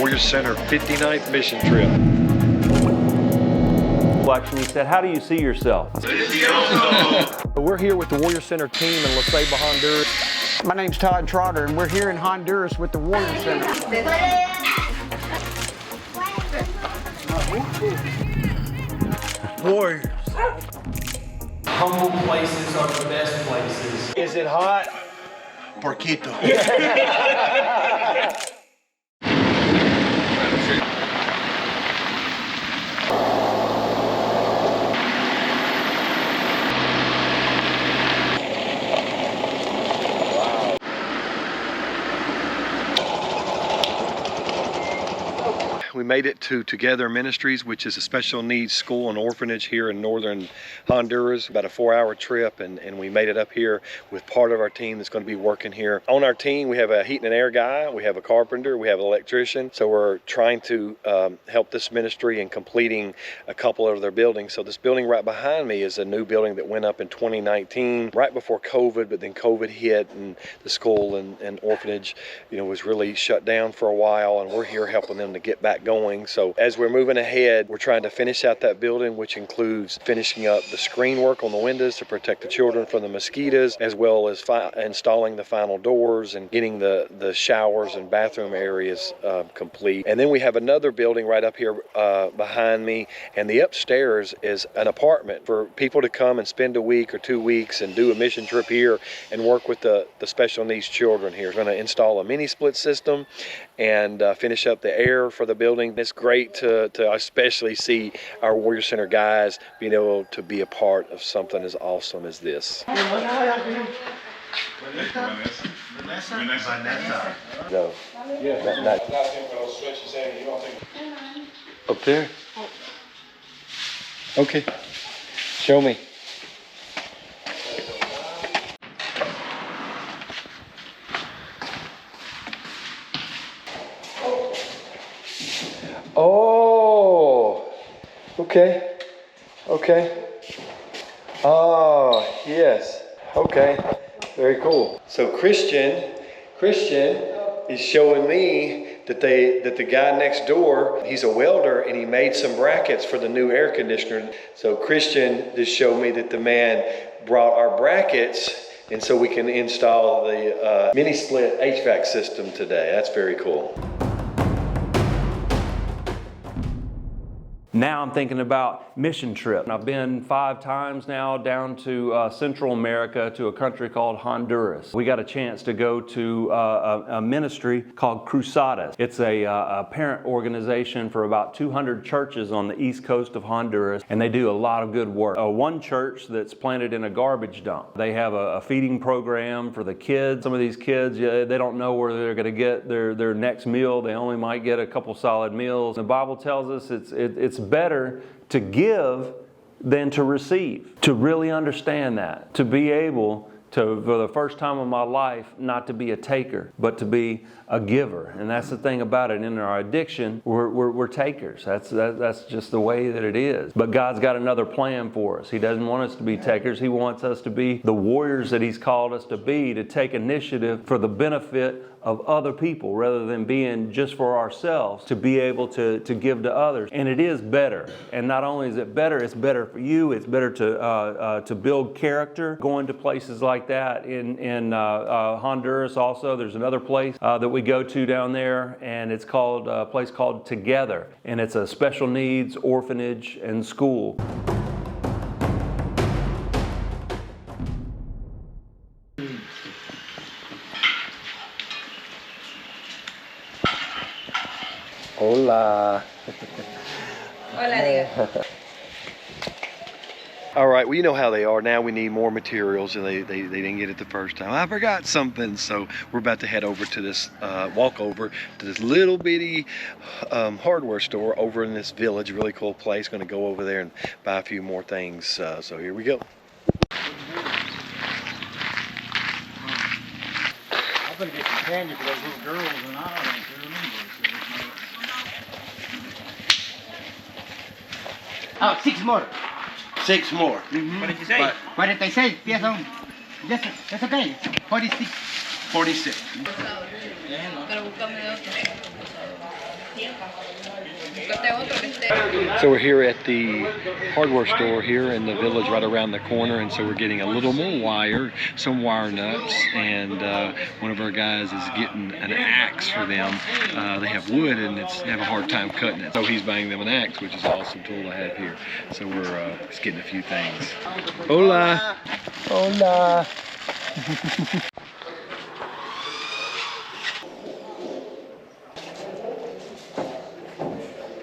Warrior Center 59th mission trip. He said, how do you see yourself? We're here with the Warrior Center team in La Ceiba, Honduras. My name's Todd Trotter, and we're here in Honduras with the Warrior Center. Warriors. Humble places are the best places. Is it hot? Porquito. We made it to Together Ministries, which is a special needs school and orphanage here in northern Honduras. About a 4-hour trip, and we made it up here with part of our team that's going to be working here. On our team, we have a heat and air guy, we have a carpenter, we have an electrician. So we're trying to help this ministry in completing a couple of their buildings. So this building right behind me is a new building that went up in 2019, right before COVID, but then COVID hit and the school and orphanage, was really shut down for a while, and we're here helping them to get back going. So as we're moving ahead, we're trying to finish out that building, which includes finishing up the screen work on the windows to protect the children from the mosquitoes, as well as installing the final doors and getting the showers and bathroom areas complete. And then we have another building right up here behind me, and the upstairs is an apartment for people to come and spend a week or 2 weeks and do a mission trip here and work with the special needs children here. We're going to install a mini split system and finish up the air for the building. It's great to especially see our Warrior Center guys being able to be a part of something as awesome as this. No. Yeah. Up there? Okay. Show me. Oh, okay. Oh, yes. Okay, very cool. So Christian is showing me that the guy next door, he's a welder, and he made some brackets for the new air conditioner. So Christian just showed me that the man brought our brackets, and so we can install the mini split HVAC system today. That's very cool. Now I'm thinking about mission trip. I've been 5 times now down to Central America to a country called Honduras. We got a chance to go to a ministry called Cruzadas. It's a parent organization for about 200 churches on the east coast of Honduras, and they do a lot of good work. One church that's planted in a garbage dump. They have a feeding program for the kids. Some of these kids, they don't know where they're going to get their next meal. They only might get a couple solid meals. The Bible tells us it's better to give than to receive. To really understand that, to be able to, for the first time in my life, not to be a taker, but to be a giver. And that's the thing about it. In our addiction, we're takers. That's just the way that it is. But God's got another plan for us. He doesn't want us to be takers. He wants us to be the warriors that He's called us to be, to take initiative for the benefit of other people rather than being just for ourselves, to be able to give to others. And it is better. And not only is it better, it's better for you. It's better to build character. Going to places like that in Honduras also. There's another place that we go to down there, and it's called a place called Together. And it's a special needs orphanage and school. Hola. Hola, diga. All right, well, you know how they are. Now we need more materials, and they didn't get it the first time. I forgot something, so we're about to head over to this, walk over to this little bitty hardware store over in this village. Really cool place. Going to go over there and buy a few more things. So here we go. I'm going to get some candy for those little girls, and I don't remember. Oh, 6 more. 6 more. Mm-hmm. What did you say? 46 piezas. Yes, that's okay. 46. 46. búscame otro. Búscate otro que esté. So we're here at the hardware store here in the village right around the corner, and so we're getting a little more wire, some wire nuts, and one of our guys is getting an axe for them. They have wood and they have a hard time cutting it, so he's buying them an axe, which is an awesome tool to have here. So we're just getting a few things. Hola! Hola!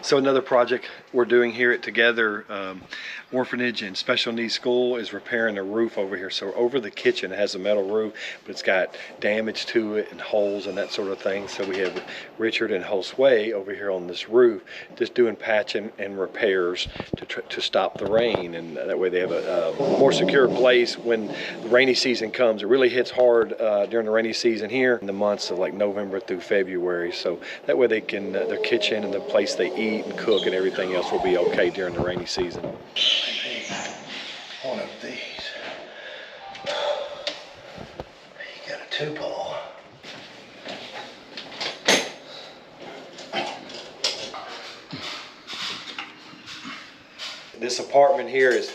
So another project we're doing here at Together Orphanage and Special Needs School is repairing the roof over here. So over the kitchen, it has a metal roof, but it's got damage to it and holes and that sort of thing. So we have Richard and Josue over here on this roof just doing patching and repairs to stop the rain, and that way they have a more secure place when the rainy season comes. It really hits hard during the rainy season here in the months of like November through February. So that way they can, their kitchen and the place they eat and cook and everything else will be okay during the rainy season. One of these. You got a 2-ball. This apartment here is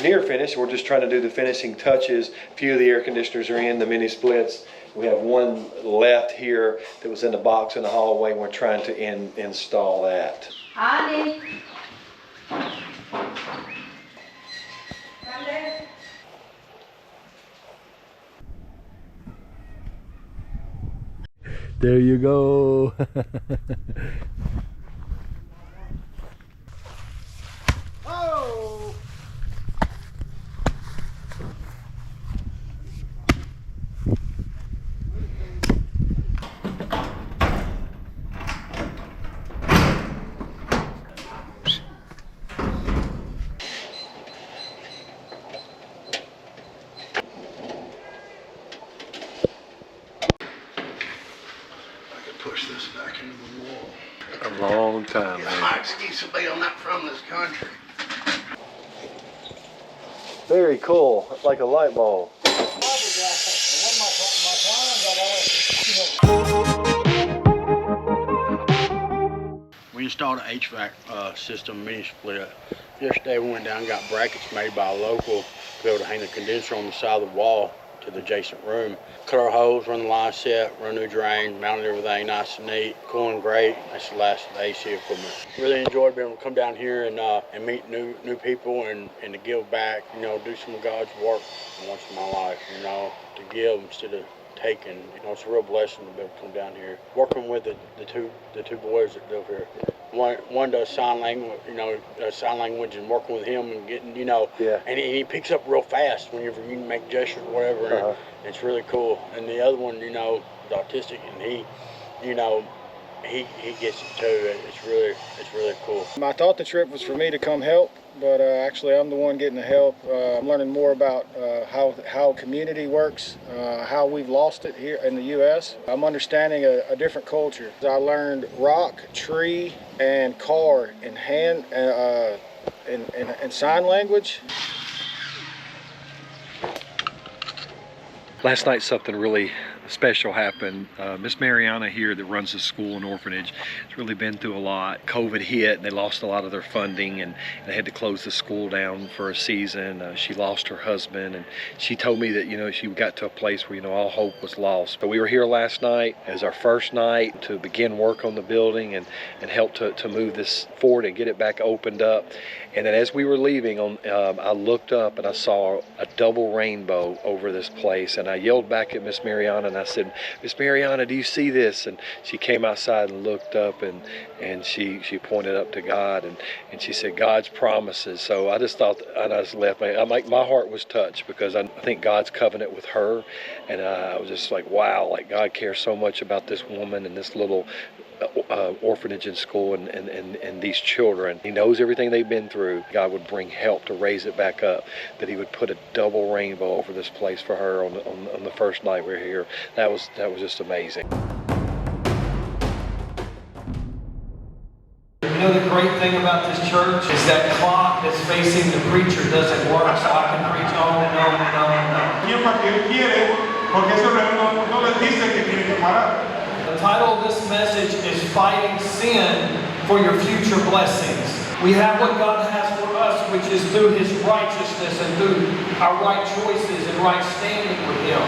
near finished. We're just trying to do the finishing touches. A few of the air conditioners are in, the mini splits. We have one left here that was in the box in the hallway. We're trying to install that. Ani. There you go. Oh! Push this back into the wall. A long time, man. My excuse will be I'm not from this country. Very cool. It's like a light bulb. We installed an HVAC system, mini split. Yesterday we went down and got brackets made by a local to be able to hang the condenser on the side of the wall to the adjacent room. Cut our hose, run the line set, run new drain, mounted everything nice and neat, cool and great. That's the last of the AC equipment. Really enjoyed being able to come down here and meet new people and to give back, you know, do some of God's work once in my life, you know, to give instead of taking. You know, it's a real blessing to be able to come down here. Working with the two boys that live here. One does sign language, you know, and working with him and getting, you know, Yeah. and he picks up real fast whenever you make gestures or whatever. And it's really cool. And the other one, you know, is autistic, and he, you know, he gets it too. It's really cool. I thought the trip was for me to come help, but actually I'm the one getting the help. I'm learning more about how community works, how we've lost it here in the U.S. I'm understanding a different culture. I learned rock, tree, and car in hand and sign language. Last night something really special happened. Miss Marianna here that runs the school and orphanage has really been through a lot. COVID hit and they lost a lot of their funding, and they had to close the school down for a season. She lost her husband, and she told me that, you know, she got to a place where, you know, all hope was lost. But we were here last night as our first night to begin work on the building and help to move this forward and get it back opened up. And then as we were leaving, I looked up and I saw a double rainbow over this place, and I yelled back at Miss Marianna and I said, "Miss Marianna, do you see this?" And she came outside and looked up and she pointed up to God and she said, "God's promises." So I just thought, and I just left. My heart was touched because I think God's covenant with her, and I was just like, wow, like God cares so much about this woman and this little orphanage and school and these children. He knows everything they've been through. God would bring help to raise it back up, that he would put a double rainbow over this place for her on the first night we were here. That was just amazing. You know, the great thing about this church is that clock that's facing the preacher doesn't work, so I can preach on and on and on and on. Tiempo que él quiere, porque eso no les dice que tiene que parar. The this message is fighting sin for your future blessings. We have what God has for us, which is through His righteousness and through our right choices and right standing with Him.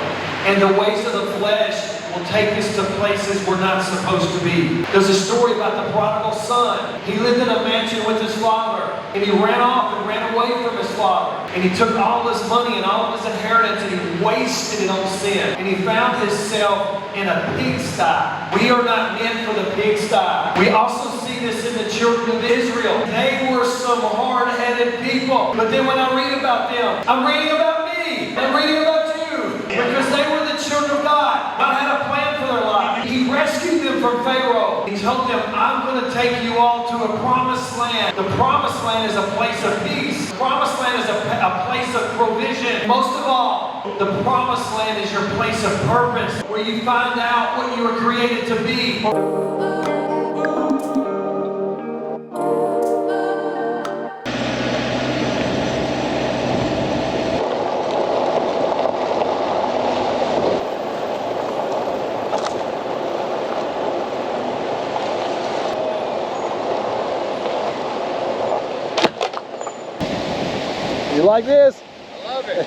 And the ways of the flesh will take us to places we're not supposed to be. There's a story about the prodigal son. He lived in a mansion with his father, and he ran off and ran away from his father. And he took all his money and all of his inheritance and he wasted it on sin. And he found himself in a pigsty. We are not meant for the pigsty. We also see this in the children of Israel. They were some hard-headed people. But then when I read about them, I'm reading about me. I'm reading about you. Because they were the children of God. God had a plan for their life. He rescued them from Pharaoh. He told them, I'm going to take you all to a promised land. The promised land is a place of peace. The promised land is a place of provision. Most of all, the promised land is your place of purpose, where you find out what you were created to be. You like this? I love it.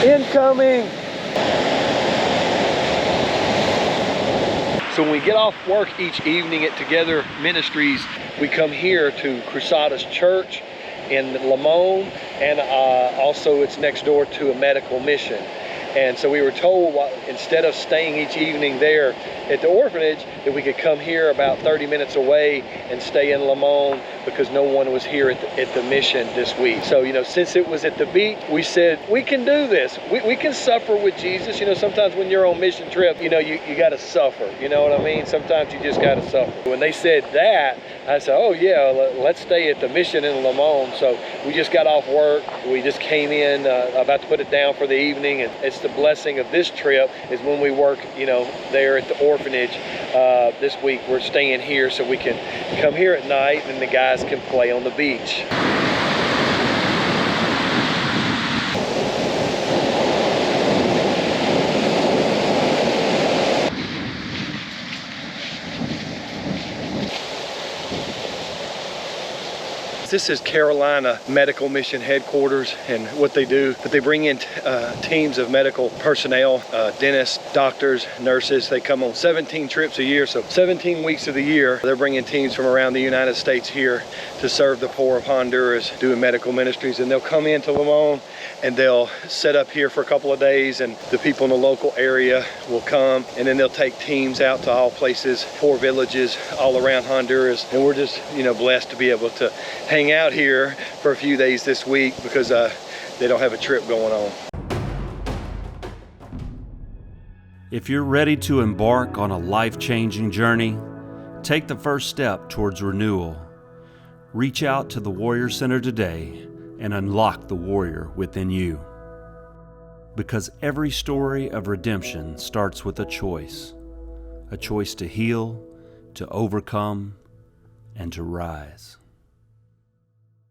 Incoming. So when we get off work each evening at Together Ministries, we come here to Crusadas Church in Limon, and also it's next door to a medical mission. And so we were told, instead of staying each evening there at the orphanage, that we could come here about 30 minutes away and stay in Limon, because no one was here at the mission this week. So, you know, since it was at the beach, we said, we can do this. We can suffer with Jesus. You know, sometimes when you're on mission trip, you know, you got to suffer. You know what I mean? Sometimes you just got to suffer. When they said that, I said, oh yeah, let's stay at the mission in Limon. So we just got off work. We just came in, about to put it down for the evening. And it's the blessing of this trip is when we work, you know, there at the orphanage. This week we're staying here so we can come here at night and the guys can play on the beach. This is Carolina Medical Mission Headquarters, and what they do, but they bring in teams of medical personnel, dentists, doctors, nurses. They come on 17 trips a year, so 17 weeks of the year, they're bringing teams from around the United States here to serve the poor of Honduras, doing medical ministries. And they'll come into Limon and they'll set up here for a couple of days, and the people in the local area will come, and then they'll take teams out to all places, poor villages all around Honduras. And we're just, you know, blessed to be able to hang out here for a few days this week, because they don't have a trip going on. If you're ready to embark on a life-changing journey, take the first step towards renewal. Reach out to the Warrior Center today and unlock the warrior within you. Because every story of redemption starts with a choice to heal, to overcome, and to rise.